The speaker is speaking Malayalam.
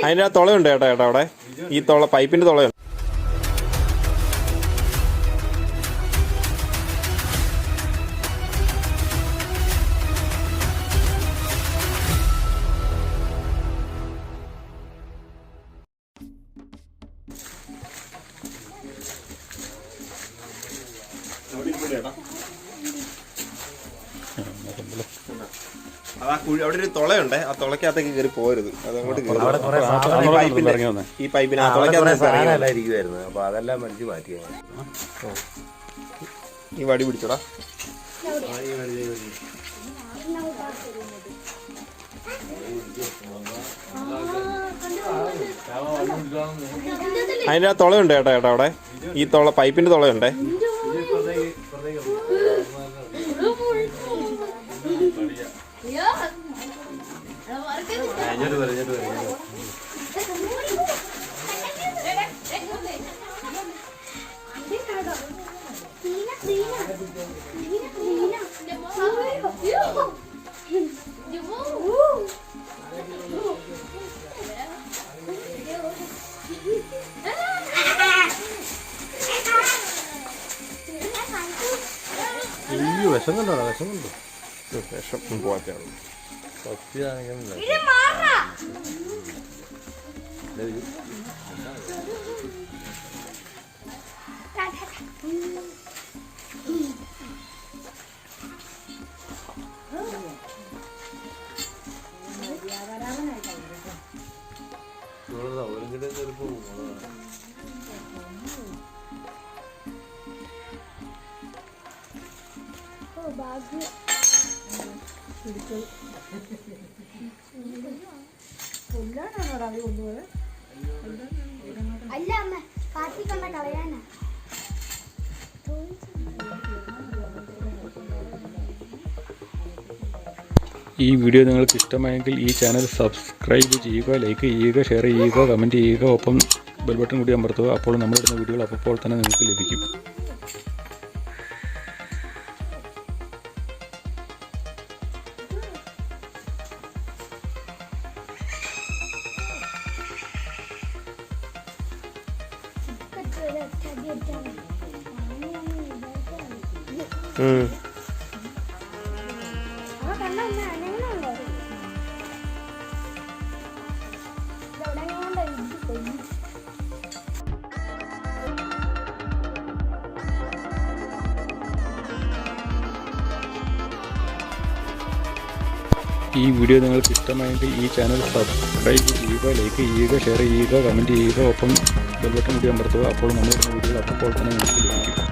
അതിൻ്റെ ആ തുളയുണ്ട് ചേട്ടാ അവിടെ ഈ പൈപ്പിൻ്റെ തുളയുണ്ട്. അവിടെ ഒരു തുളയുണ്ട്, ആ തുളക്കകത്തേക്ക് കയറി പോരുത്, അതങ്ങോട്ട് ഈ പൈപ്പിന് സാധനമല്ലായിരിക്കുമായിരുന്നു. അപ്പൊ അതെല്ലാം വലിച്ചു മാറ്റിയ ഈ വടി പിടിച്ചോടാ. അതിൻ്റെ ആ തുളയുണ്ട് ചേട്ടാ അവിടെ ഈ പൈപ്പിൻ്റെ തുളയുണ്ട്. വിഷം കണ്ടോ? വിഷം കണ്ടോ? വിഷം പോവാറ്റാണ് അല്ല അമ്മ കാട്ടി കണ്ട കളയാനാ. ഈ വീഡിയോ നിങ്ങൾക്ക് ഇഷ്ടമായെങ്കിൽ ഈ ചാനൽ സബ്സ്ക്രൈബ് ചെയ്യുക, ലൈക്ക് ചെയ്യുക, ഷെയർ ചെയ്യുക, കമൻറ്റ് ചെയ്യുക, ഒപ്പം ബെൽ ബട്ടൺ കൂടി അമർത്തുക. അപ്പോൾ നമ്മളിടുന്ന വീഡിയോകൾ അപ്പോൾ തന്നെ നിങ്ങൾക്ക് ലഭിക്കും. ഈ വീഡിയോ നിങ്ങൾക്ക് ഇഷ്ടമായെങ്കിൽ ഈ ചാനൽ സബ്സ്ക്രൈബ് ചെയ്യുക, ലൈക്ക് ചെയ്യുക, ഷെയർ ചെയ്യുക, കമൻറ്റ് ചെയ്യുക, ഒപ്പം ബെൽ ബട്ടൺ കൂടി അമർത്തുക. അപ്പോൾ നമ്മളിടുന്ന വീഡിയോകൾ അപ്പോൾ തന്നെ നിങ്ങൾക്ക് ലഭിക്കും.